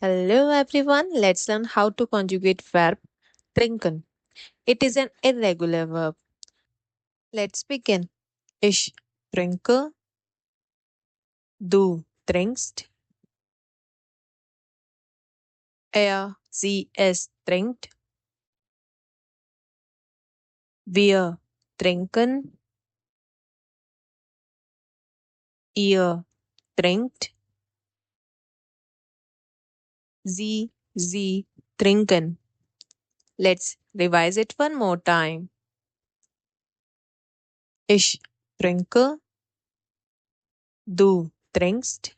Hello everyone, let's learn how to conjugate verb trinken. It is an irregular verb. Let's begin. Ich trinke, du trinkst, sie, es trinkt, wir trinken, ihr trinkt, sie trinken. Let's revise it one more time. Ich trinke, du trinkst,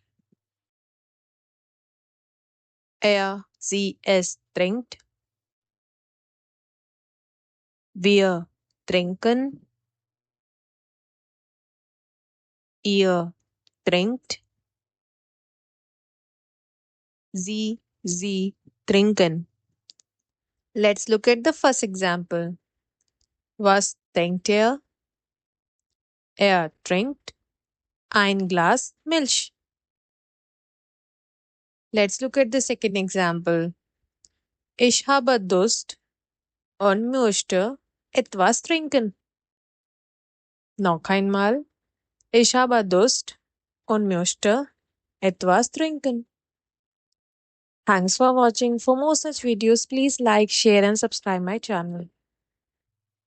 sie, es trinkt, wir trinken, ihr trinkt, sie trinken. Let's look at the first example. Was trinkt er? Er trinkt ein Glas Milch. Let's look at the second example. Ich habe Durst und möchte etwas trinken. Noch einmal. Ich habe Durst und möchte etwas trinken. Thanks for watching. For more such videos, please like, share and subscribe my channel.